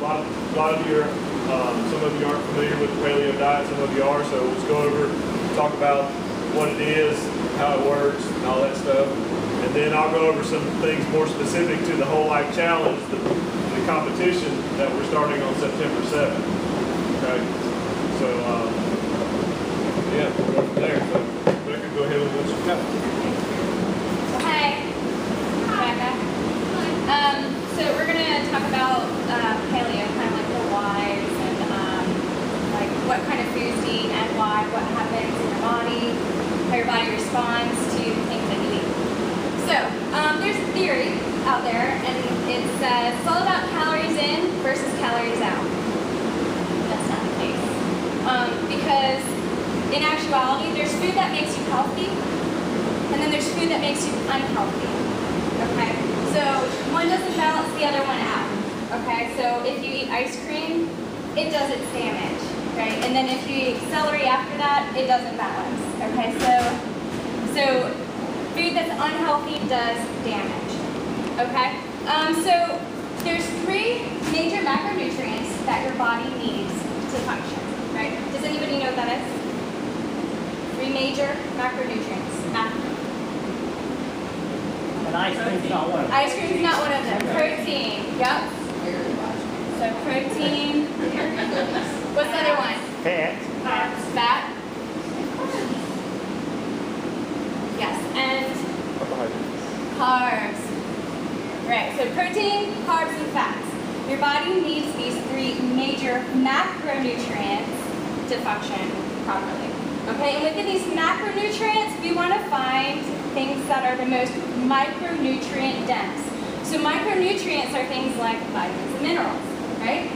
a lot of you are, some of you aren't familiar with the paleo diet, some of you are, so let's go over, talk about what it is, how it works, and all that stuff. And then I'll go over some things more specific to the Whole Life Challenge, the competition that we're starting on September 7th. Okay? So, yeah, we'll go from there. So, Rebecca, go ahead with what you got. Hi, Rebecca. So we're going to talk about paleo, kind of like the whys and like what kind of foods to eat and why, what happens in your body, how your body responds to things that you eat. So there's a theory out there, and it says it's all about calories in versus calories out. That's not the case. Because in actuality, there's food that makes you healthy, and then there's food that makes you unhealthy. Okay? So one doesn't balance the other one out. Okay? So if you eat ice cream, it does its damage. Right? And then if you eat celery after that, it doesn't balance. Okay? So food that's unhealthy does damage. Okay? So there's 3 major macronutrients that your body needs to function. Right? Does anybody know what that is? 3 major macronutrients. And ice cream's not one of them. Ice cream's not one of them. Protein. Yep. So protein. What's the other one? Fat. Fat. Yes. And carbs. Right. So protein, carbs, and fats. Your body needs these 3 major macronutrients to function properly. Okay, and within these macronutrients, we want to find things that are the most micronutrient dense. So micronutrients are things like vitamins and minerals, right?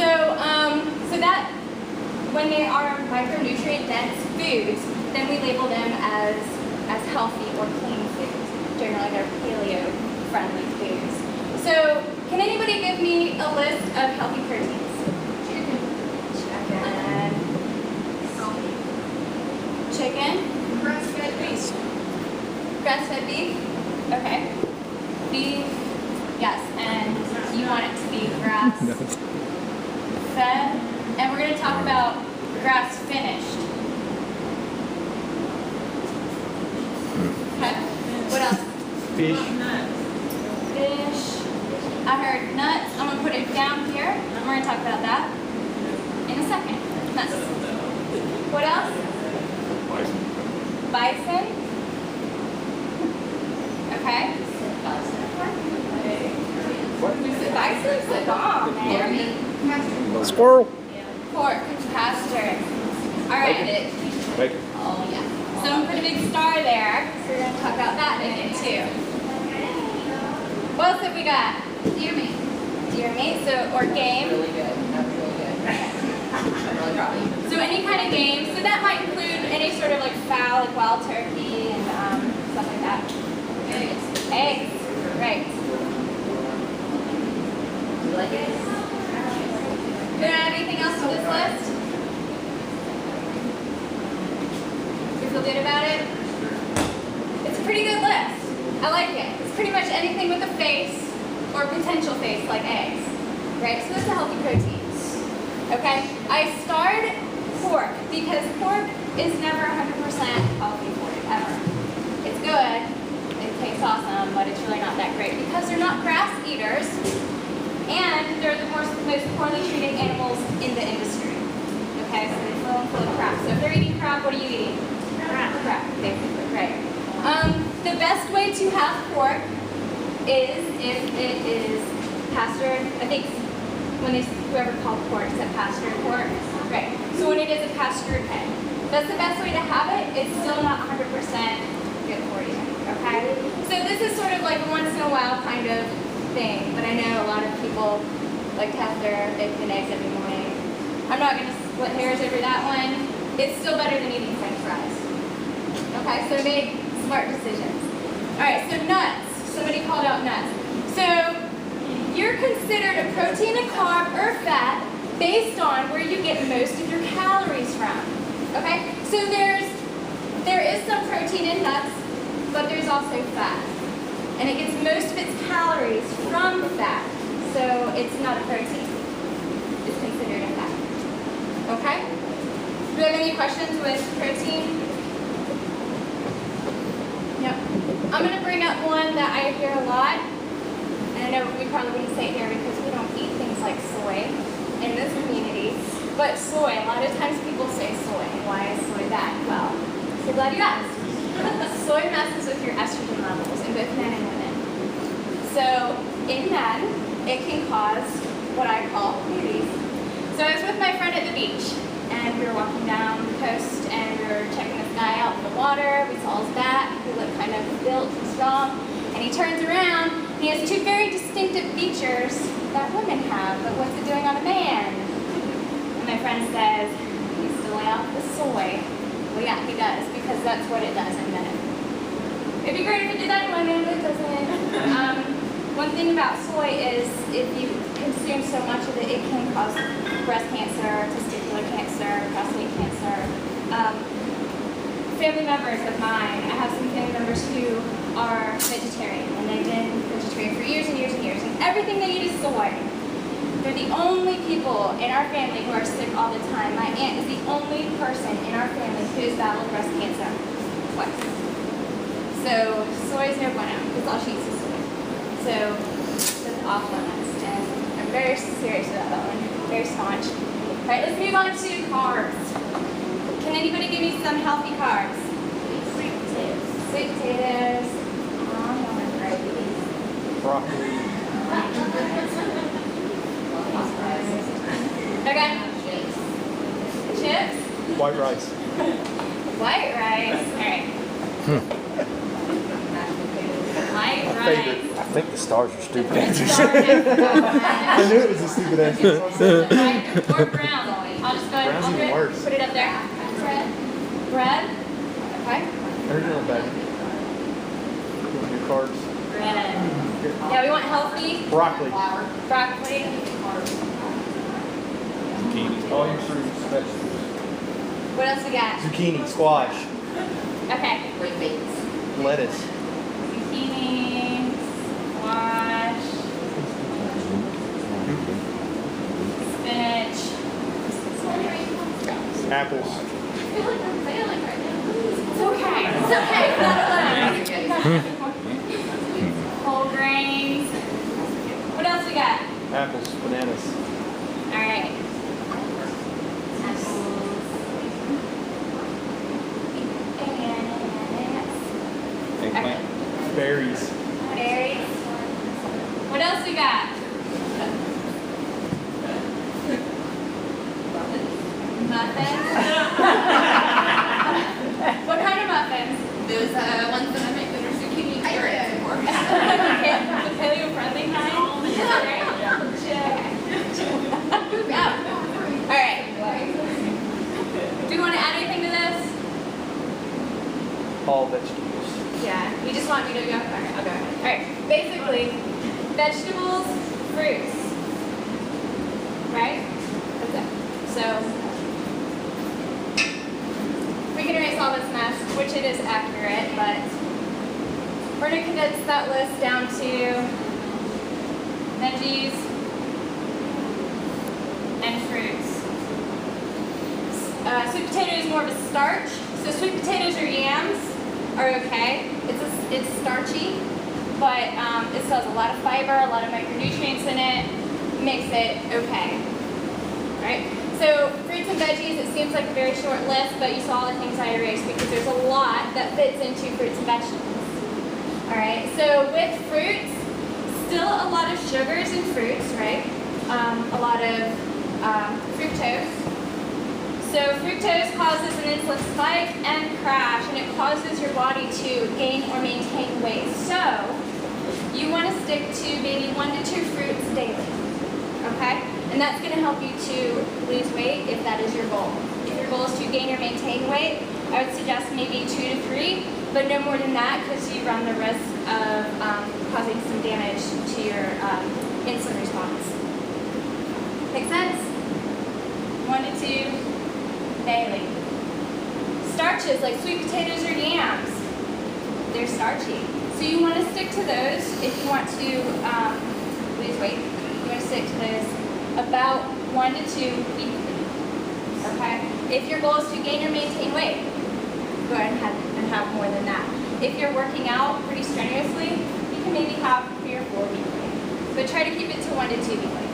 So, so that when they are micronutrient dense foods, then we label them as healthy or clean foods. Generally, they're paleo friendly foods. So, can anybody give me a list of healthy proteins? Chicken. Grass-fed beef. Grass-fed beef? Okay. Beef. Yes, and you want it to be grass-fed. And we're going to talk about grass-finished. Okay. What else? Fish. Fish. I heard nuts. I'm going to put it down here. And we're going to talk about that in a second. Nuts. What else? Bison. Okay. What? Is it bison? It's a bomb, man. Squirrel. Pork. Pasture. All right. Bacon. Oh, yeah. Someone put a big star there. So we're going to talk about that in a minute, too. What else have we got? Deer meat. Deer meat, so, or game. Really good. That's really good. Really probably. So any kind of game. So that might include any sort of like fowl, like wild turkey and stuff like that. Eggs. Eggs. Right. You like it? Do you have anything else to this list? You feel good about it? It's a pretty good list. I like it. It's pretty much anything with a face or potential face, like eggs. Right? So that's a healthy protein. Okay? I starred pork because pork is never 100% healthy for you, ever. It's good. It tastes awesome, but it's really not that great because they're not grass eaters. And they're the most poorly treated animals in the industry. Okay, so they fill and full of crap. So if they're eating crap, what are you eating? Crap, basically, right. The best way to have pork is if it is pastured. I think when whoever called pork said pastured pork. Right, so when it is a pastured pig. That's the best way to have it. It's still not 100% good for you, okay? So this is sort of like a once in a while kind of thing, but I know a lot of people like to have their bacon and eggs every morning. I'm not going to split hairs over that one. It's still better than eating French fries. Okay, so make smart decisions. All right, so nuts. Somebody called out nuts. So you're considered a protein, a carb, or fat based on where you get most of your calories from. Okay, so there is some protein in nuts, but there's also fat. And it gets most of its calories from fat, so it's not a protein. have any questions with protein? Yep. I'm going to bring up one that I hear a lot. And I know we probably wouldn't say it here because we don't eat things like soy in this community. But soy, a lot of times people say soy. Why is soy bad? Well, so glad you asked. Soy messes with your estrogen levels in both men and women. So in men, it can cause what I call babies. So I was with my friend at the beach, and we were walking down the coast, and we were checking this guy out in the water. We saw his back. He looked kind of built and strong. And he turns around, and he has two very distinctive features that women have, but what's it doing on a man? And my friend says, he's still off the soy. Well, yeah, he does, because that's what it does in men. It'd be great if it did that in women, but it doesn't. One thing about soy is if you consume so much of it, it can cause breast cancer, testicular cancer, prostate cancer. Family members of mine, I have some family members who are vegetarian, and they've been vegetarian for years and years and years, and everything they eat is soy. They're the only people in our family who are sick all the time. My aunt is the only person in our family who's battled breast cancer twice. So soy is no bueno. That's all she eats is soy. So that's off limits, and I'm very serious about that one. Very staunch. All right, let's move on to carbs. Can anybody give me some healthy carbs? Sweet potatoes. Sweet potatoes. Broccoli. Okay. Chips. White rice. White rice. All right. White rice. Favorite. I think the stars are stupid answers. I knew it was a stupid answer. Or brown. I'll just go ahead Brown's even and worse. put it up there. Bread. Bread. Okay. Original bag. Your carbs. Bread. Yeah, we want healthy. Broccoli. Broccoli. Zucchini. All your fruits, vegetables. What else we got? Zucchini, squash, Okay. Green beans. lettuce. Zucchini. Squash. Spinach. Apples. It's okay. It's okay. It's not alone. Whole grains. What else we got? Apples, bananas. All right. Eggplant. Berries. Berries. What else we got? Muffins. What kind of muffins? Those ones that I make that are zucchini carrots, of course. The paleo friendly kind? Yeah. All right. Do you want to add anything to this? All vegetables. Yeah. You just want me to go? Okay. I'll go ahead. All right. Basically, vegetables, fruits. Right? That's it. So we can erase all this mess, which it is accurate, but we're going to condense that list down to veggies and fruits. Sweet potato is more of a starch, so sweet potatoes or yams are okay. It's starchy, but it still has a lot of fiber, a lot of micronutrients in it, makes it okay. All right. So fruits and veggies, it seems like a very short list, but you saw all the things I erased because there's a lot that fits into fruits and vegetables. All right, so with fruits, still a lot of sugars in fruits, right? A lot of fructose. So fructose causes an insulin spike and crash, and it causes your body to gain or maintain weight. So you want to stick to maybe 1 to 2 fruits daily, okay? And that's going to help you to lose weight if that is your goal. If your goal is to gain or maintain weight, I would suggest maybe 2 to 3, but no more than that because you run the risk of causing some damage to your insulin response. Make sense? 1 to 2 daily. Starches like sweet potatoes or yams, they're starchy. So you want to stick to those if you want to lose weight. You want to stick to those about 1 to 2 weekly. Okay? If your goal is to gain or maintain weight, go ahead and have more than that. If you're working out pretty strenuously, you can maybe have 3 or 4 weekly. But try to keep it to 1 to 2 weekly.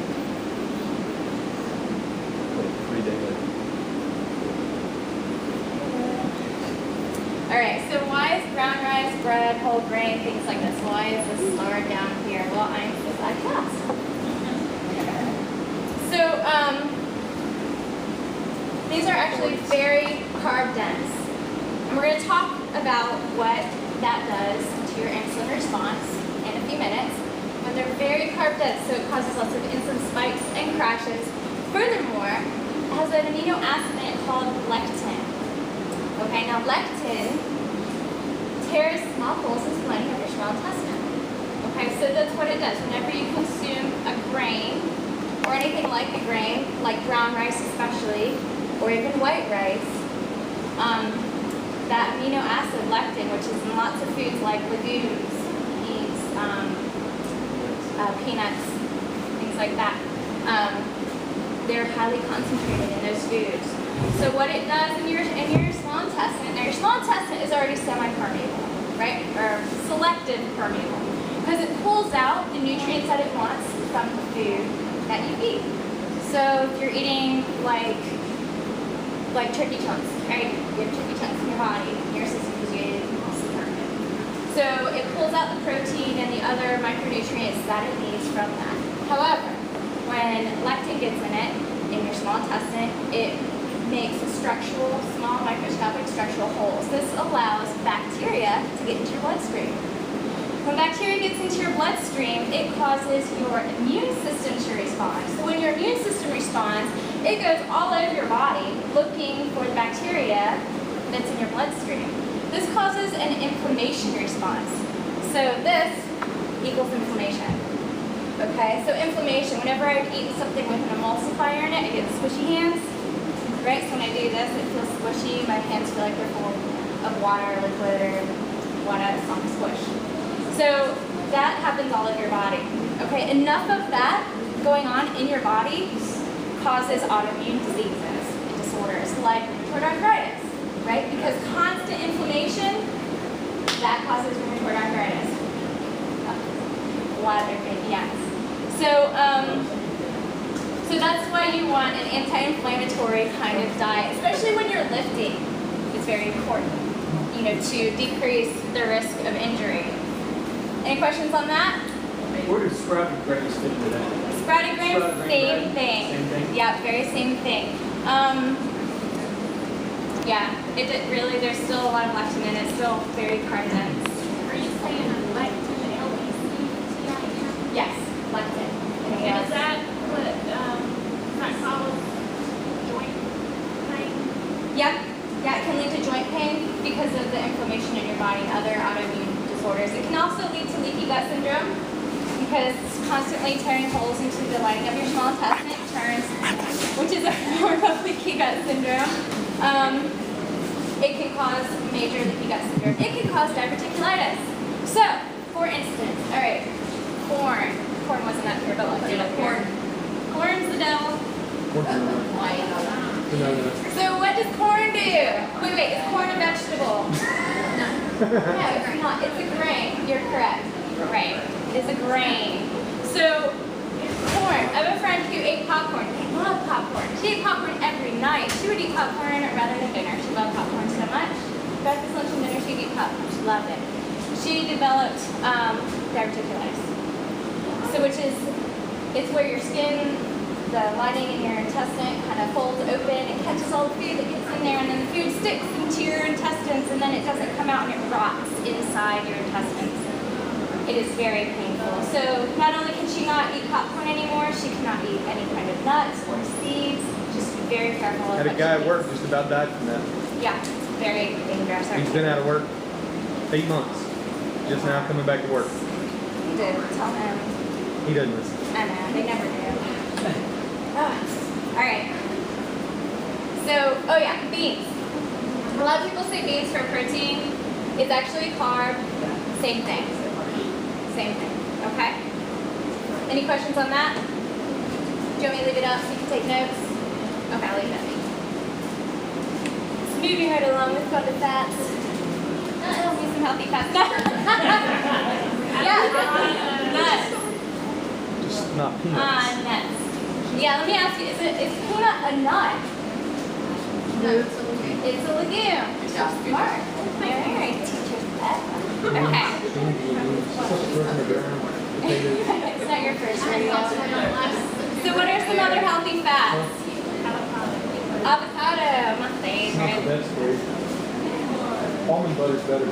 3 daily. Alright, so why is brown rice, bread, whole grain, things like this? Why is this star down here? Well, I'm so glad you asked. So, these are actually very carb dense. And we're going to talk about what that does to your insulin response in a few minutes. But they're very carb dense, so it causes lots of insulin spikes and crashes. Furthermore, it has an amino acid in it called lectin. Okay, now lectin tears small holes in the lining of your small intestine. Okay, so that's what it does. Whenever you consume a grain, or anything like a grain, like brown rice especially, or even white rice, that amino acid lectin, which is in lots of foods like legumes, beans, peanuts, things like that, they're highly concentrated in those foods. So what it does in your small intestine, now your small intestine is already semi-permeable, right? Or selective permeable, because it pulls out the nutrients that it wants from the food that you eat. So if you're eating like turkey chunks, right? You have turkey chunks in your body, in your system, because you ate it mostly permeable. So it pulls out the protein and the other micronutrients that it needs from that. However, when lectin gets in it, in your small intestine, it makes small microscopic structural holes. This allows bacteria to get into your bloodstream. When bacteria gets into your bloodstream, it causes your immune system to respond. So when your immune system responds, it goes all over your body looking for the bacteria that's in your bloodstream. This causes an inflammation response. So this equals inflammation. Okay, so inflammation, whenever I eat something with an emulsifier in it, I get squishy hands. Right, so when I do this, it feels squishy. My hands feel like they're full of water, liquid, or want a soft squish. So that happens all over your body. Okay, enough of that going on in your body causes autoimmune diseases, disorders like rheumatoid arthritis, right? Because constant inflammation, that causes rheumatoid arthritis. A lot of different yes. So that's why you want an anti-inflammatory kind of diet, especially when you're lifting. It's very important, to decrease the risk of injury. Any questions on that? Where does sprouted grains fit into that? Sprouted grains, same thing. Same thing? Yeah, very same thing. Yeah, really, there's still a lot of lectin in it, still very carb dense. Are you saying lectin, L-E-C-T-I-N? Yes, lectin. And is that what causes joint pain? Yep. Yeah, it can lead to joint pain because of the inflammation in your body and other autoimmune disorders. It can also lead to leaky gut syndrome because it's constantly tearing holes into the lining of your small intestine. It turns, which is a form of leaky gut syndrome. It can cause major leaky gut syndrome. It can cause diverticulitis. So, for instance, all right, corn. Corn wasn't up here, but let's do it. Corn's the devil. So what does corn do? Wait, is corn a vegetable? No. No, it's not. It's a grain. You're correct. Right. It is a grain. So corn. I have a friend who ate popcorn. She loved popcorn. She ate popcorn every night. She would eat popcorn rather than dinner. She loved popcorn so much. Breakfast, lunch, and dinner, she'd eat popcorn. She loved it. She developed diverticulitis. So it's where your skin, the lining in your intestine kind of folds open and catches all the food that gets in there, and then the food sticks into your intestines, and then it doesn't come out and it rots inside your intestines. It is very painful. So not only can she not eat popcorn anymore, she cannot eat any kind of nuts or seeds. Just be very careful. Had a guy at work just about died from that. Yeah, it's very dangerous. He's been out of work 8 months. Just now coming back to work. You did tell him. He doesn't listen. I know, they never do. All right. So, beans. A lot of people say beans for protein. It's actually carb. Same thing. Same thing. Okay? Any questions on that? Do you want me to leave it up so you can take notes? Okay, I'll leave it up. moving right along, let's go to fats. Tell me some healthy fats. Yeah, nuts. Just not peanuts. Nuts. Yeah, let me ask you, is peanut a nut? No, it's a legume. It's a legume. Good job. Smart. Alright, teacher's pet. Okay. It's not your first rodeo. So what are some other healthy fats? Avocado, my It's not the favorite. best for you. Almond butter's better.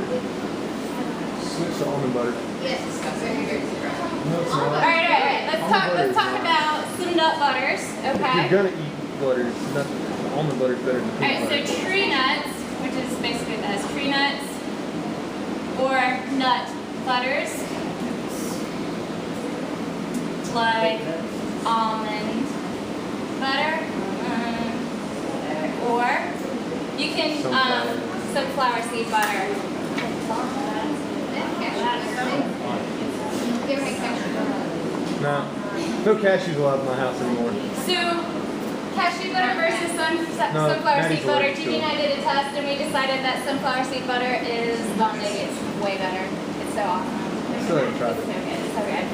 Switch to almond butter. Yes, that's very good. No, it's All not. right. Let's talk about some nut butters, If okay? you're gonna eat butter, almond butter's better than All peanut right, so butter. tree nuts, which is basically this, tree nuts or nut butters, like almond butter, or you can sunflower seed butter. No cashews allowed in my house anymore. So, cashew butter versus sunflower Maddie's seed butter. allergic to Judy and it. I did a test and we decided that sunflower seed butter is bonding. It's way better. It's so awesome. Still haven't tried It's it. so good. It's so good.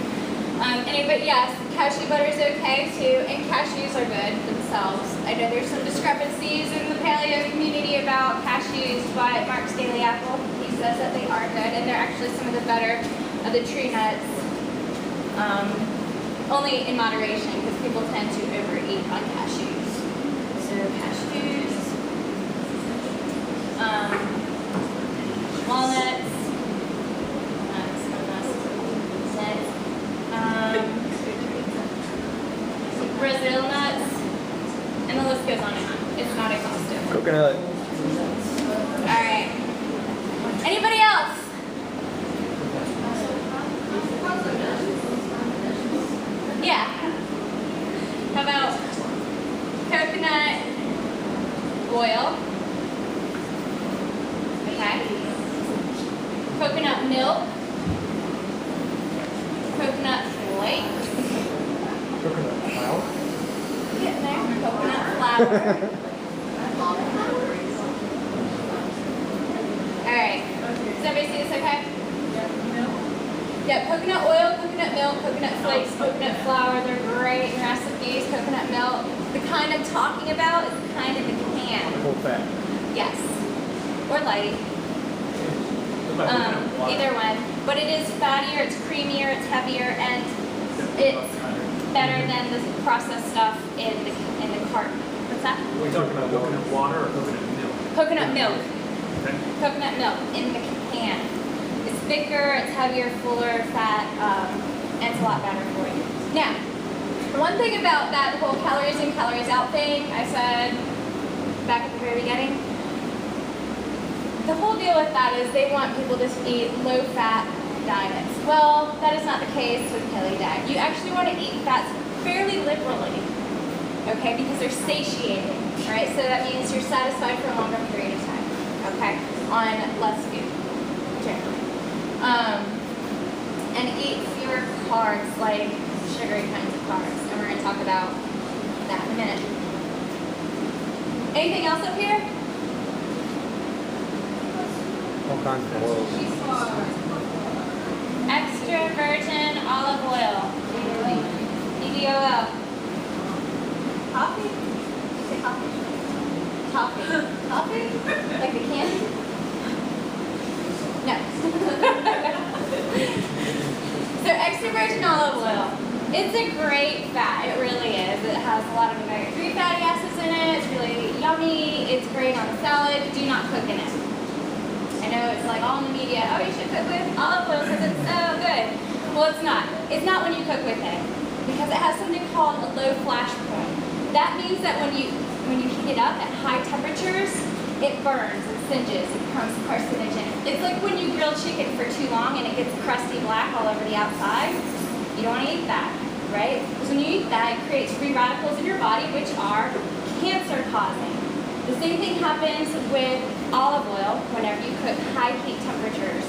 Anyway, but yes, cashew butter is okay too, and cashews are good themselves. I know there's some discrepancies in the paleo community about cashews, but Mark's Daily Apple, he says that they are good, and they're actually some of the better of the tree nuts. Only in moderation, because people tend to overeat on cashews. So cashews, walnuts, Brazil nuts, and the list goes on and on. It's not exhaustive. Coconut. All right. Anybody else? Yeah. How about coconut oil? Okay. Coconut milk. Coconut flakes. Coconut flour. Getting there. Coconut flour. All right. Does everybody see this okay? Yeah, coconut oil, coconut milk, coconut flakes, coconut flour, they're great in recipes. Coconut milk, the kind I'm talking about is the kind in the can. Full fat. Yes. Or light. Either one. But it is fattier, it's creamier, it's heavier, and it's better than the processed stuff in the carton. What's that? Are we talking about coconut water or coconut milk? Coconut milk. Okay. Coconut milk in the can. It's thicker, it's heavier, fuller, fat, and it's a lot better for you. Now, one thing about that whole calories in, calories out thing, I said back at the very beginning, the whole deal with that is they want people to eat low-fat diets. Well, that is not the case with paleo diet. You actually want to eat fats fairly liberally, okay, because they're satiating, right? So that means you're satisfied for a longer period of time, okay, on less food, generally. And eat fewer carbs, like sugary kinds of carbs, and we're going to talk about that in a minute. Anything else up here? All kinds of oils. Extra virgin olive oil. EVOL. Coffee? Did you say coffee? Coffee. Coffee? Like the candy? No. So extra virgin olive oil. It's a great fat. It really is. It has a lot of omega-3 fatty acids in it. It's really yummy. It's great on a salad. Do not cook in it. I know it's like all in the media, oh, you should cook with olive oil because it's so good. Well, it's not. It's not when you cook with it because it has something called a low flash point. That means that when you heat it up at high temperatures, it burns, it singes, it becomes carcinogenic. It's like when you grill chicken for too long and it gets crusty black all over the outside. You don't want to eat that, right? Because when you eat that, it creates free radicals in your body, which are cancer causing. The same thing happens with olive oil whenever you cook high heat temperatures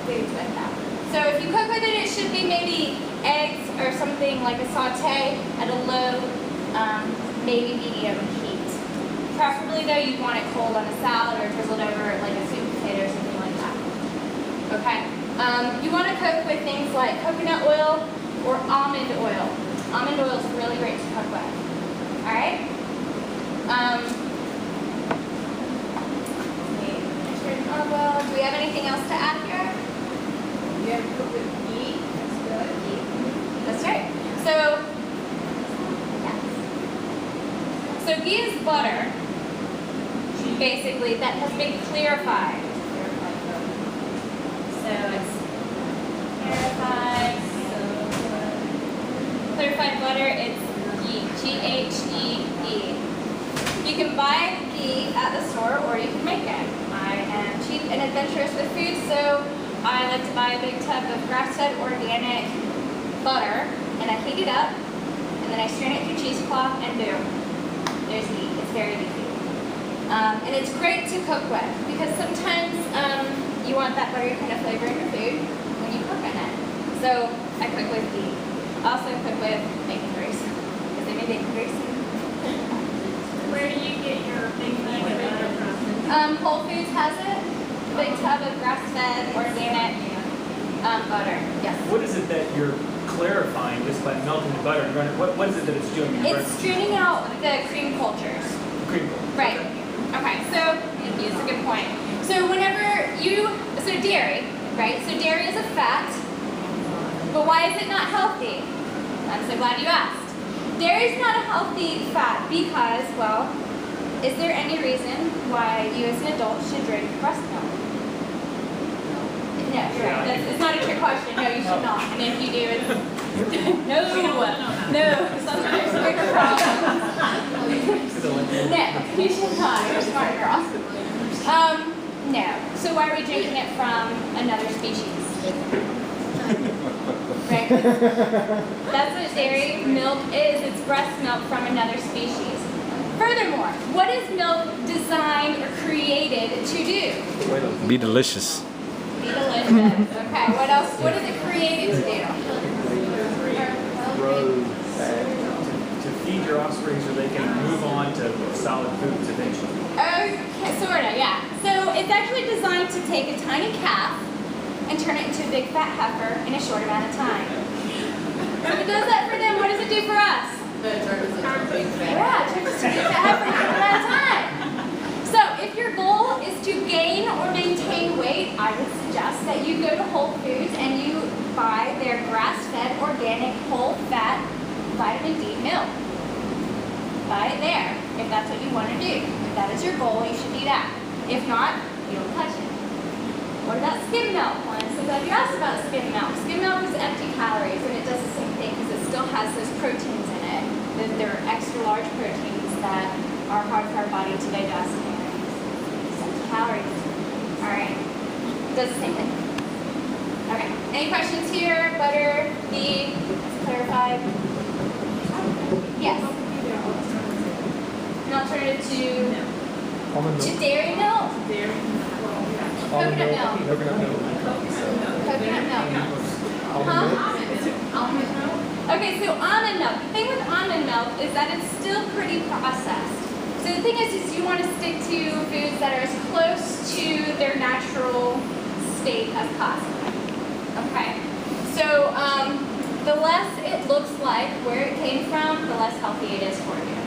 foods with that. So if you cook with it, it should be maybe eggs or something like a saute at a low, maybe medium heat. Preferably Preferably though, you want it cold on a salad or drizzled over like a sweet potato or something like that. Okay. You want to cook with things like coconut oil or almond oil. Almond oil is really great to cook with. All right. Olive oil. Do we have anything else to add here? You have to cook with ghee. That's good. Ghee. That's right. So, yes. So ghee is butter, basically, that has been clarified. So it's clarified butter, it's ghee, G-H-E-E. You can buy ghee at the store or you can make it. I am cheap and adventurous with food, so I like to buy a big tub of grass-fed organic butter, and I heat it up, and then I strain it through cheesecloth, and boom, there's ghee. It's very easy. And it's great to cook with, because sometimes you want that butter kind of flavor in your food when you cook in it. So I cook with ghee. I also cook with bacon grease, because they make bacon grease. Where do you get your big butter from? Whole Foods has it. Big tub of grass-fed organic butter. Yes. What is it that you're clarifying just by melting the butter and running? What is it that it's doing? It's straining out the cream cultures. Cream culture. Right. Okay, so that's a good point. So dairy, right? So dairy is a fat, but why is it not healthy? I'm so glad you asked. Dairy is not a healthy fat because, well, is there any reason why you as an adult should drink breast milk? No, you're right. It's not a trick question. No, you should not. And if you do, it's no. Sometimes there's bigger problems. No, you should not. You're a smart girl. No. So why are we drinking it from another species? Right? That's what dairy milk is. It's breast milk from another species. Furthermore, what is milk designed or created to do? Be delicious. Be delicious. Okay, what else? What is it created to do? To feed your offspring so they can move on to solid foods eventually. Okay, sorta, yeah. So it's actually designed to take a tiny calf and turn it into a big fat heifer in a short amount of time. So if it does that for them, what does it do for us? The turns into a big fat. Yeah, it turns into a big fat heifer in a short amount of time. So if your goal is to gain or maintain weight, I would suggest that you go to Whole Foods and you buy their grass-fed, organic, whole-fat vitamin D milk. Buy it there if that's what you want to do. If that is your goal, you should do that. If not, you don't touch it. What about skim milk? Well, I'm so glad you asked about skim milk. Skim milk is empty calories, and it does the same thing because it still has those proteins in it. They're extra large proteins that are hard for our body to digest. It's empty calories. All right. Does the same thing. Okay. Any questions here? Butter, ghee, clarified? Yes. An alternative to Almond milk. dairy milk? Coconut milk. Coconut milk. Coconut milk. Almond milk. Almond milk? Okay, so almond milk. The thing with almond milk is that it's still pretty processed. So the thing is you want to stick to foods that are as close to their natural state as possible. Okay? So the less it looks like where it came from, the less healthy it is for you.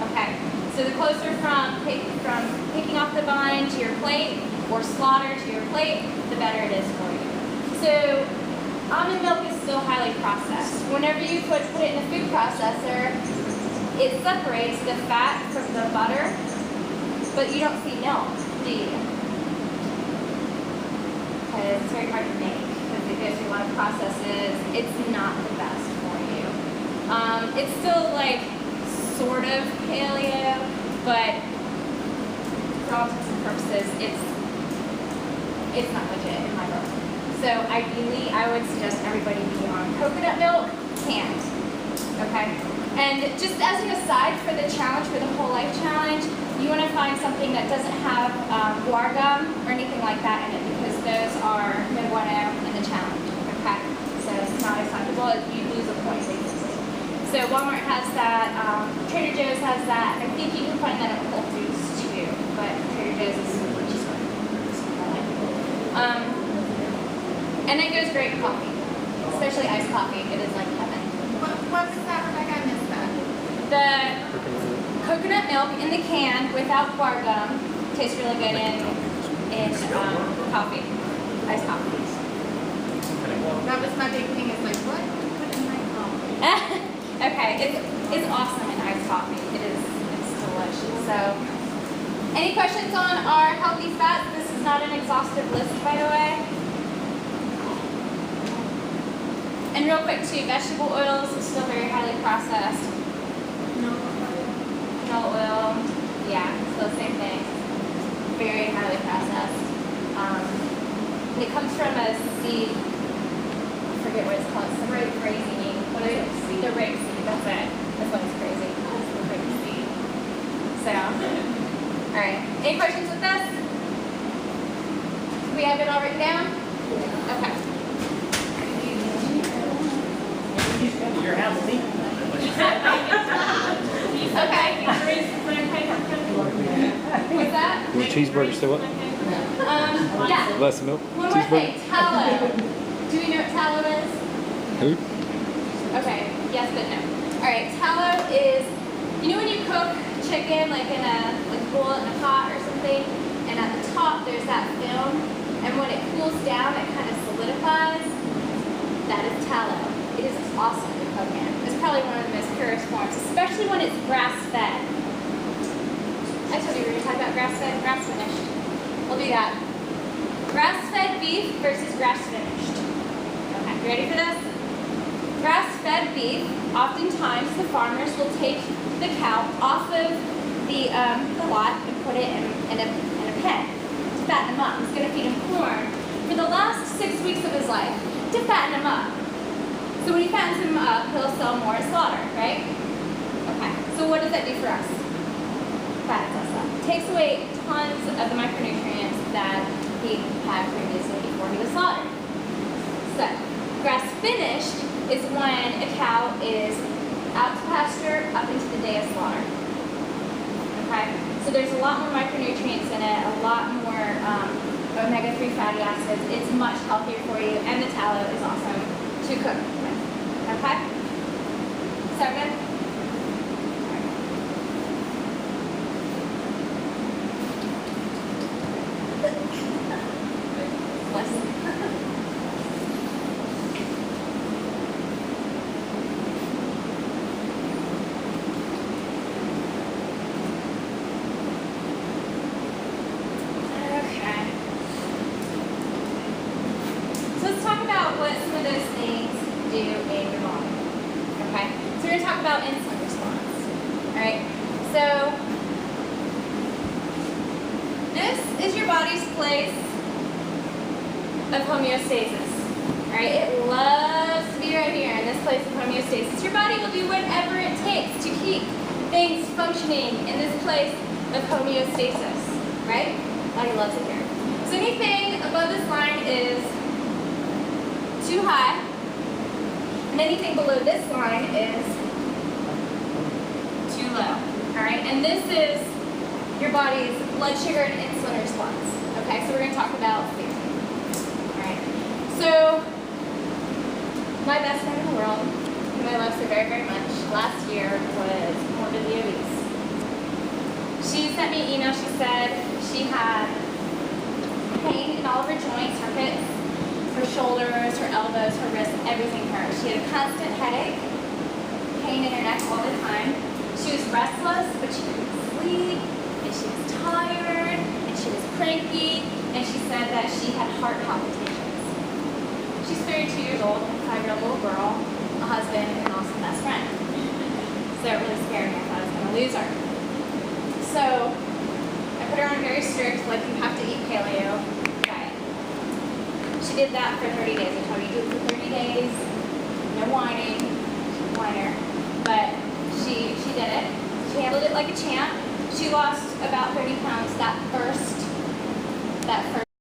Okay? So the closer from picking off the vine to your plate or slaughter to your plate, the better it is for you. So almond milk is still highly processed. Whenever you put it in a food processor, it separates the fat from the butter, but you don't see milk, do you? Because it's very hard to make because it goes through a lot of processes. It's not the best for you. It's still like sort of paleo, but for all intents and purposes, it's not legit in my book. So ideally, I would suggest everybody be on coconut milk, canned. Okay? And just as an aside for the challenge, for the Whole Life Challenge, you want to find something that doesn't have guar gum or anything like that in it because those are no bueno in the challenge. Okay? So it's not acceptable. You lose a point basically. So Walmart has that, Trader Joe's has that. I think you can find that at Whole Foods And it goes great in coffee, especially iced coffee. It is like heaven. What was that, Rebecca? I missed that. The coconut milk in the can without guar gum tastes really good in coffee, iced coffee. That was my big thing. Is like, what do you put in my coffee? Okay, it's awesome in iced coffee. It's delicious. So, any questions on our healthy fats? This is not an exhaustive list, by the way. And real quick too, vegetable oils is still very highly processed. Canola oil, yeah, still the same thing. Very highly processed. It comes from a seed. I forget what it's called. Some rapeseed. What is it? The rapeseed. That's it. That's why it's crazy. It's the rapeseed. So, all right. Any questions with this? We have it all written down. Okay. You're healthy. Okay. What's that? You want cheeseburgers to what? Yeah. Less milk? One more thing. Tallow. Do we know what tallow is? Who? Okay. Yes, but no. All right. Tallow is, you know when you cook chicken like in a bowl in a pot or something, and at the top there's that film, and when it cools down, it kind of solidifies. That is tallow. It is awesome to cook in. It's probably one of the most purest forms, especially when it's grass-fed. I told you we were going to talk about grass-fed, grass-finished. We'll do that. Grass-fed beef versus grass-finished. Okay, you ready for this? Grass-fed beef, oftentimes the farmers will take the cow off of the lot and put it in a pen to fatten him up. He's going to feed him corn for the last 6 weeks of his life to fatten him up. So when he fattens him up, he'll sell more at slaughter, right? Okay, so what does that do for us? Fattens us up. Takes away tons of the micronutrients that he had previously before he was slaughtered. So, grass finished is when a cow is out to pasture up into the day of slaughter. Okay, so there's a lot more micronutrients in it, a lot more omega-3 fatty acids. It's much healthier for you, and the tallow is awesome to cook with. Okay? Sound good? Of homeostasis. Alright, it loves to be right here in this place of homeostasis. Your body will do whatever it takes to keep things functioning in this place of homeostasis. Right? Body loves it here. So anything above this line is too high, and anything below this line is too low. Alright, and this is your body's blood sugar and insulin response. Okay, so we're going to talk about food. So, my best friend in the world, whom I love so very, very much, last year was morbidly obese. She sent me an email. She said she had pain in all of her joints, her hips, her shoulders, her elbows, her wrists, everything hurt. She had a constant headache, pain in her neck all the time. She was restless, but she couldn't sleep, and she was tired, and she was cranky, and she said that she had heart palpitations. She's 32 years old, a 5-year-old little girl, a husband, and an awesome best friend. So it really scared me. I thought I was going to lose her. So I put her on a very strict, like, you have to eat paleo diet. She did that for 30 days. I told her, you do it for 30 days, no whining. She's a whiner. But she did it. She handled it like a champ. She lost about 30 pounds that first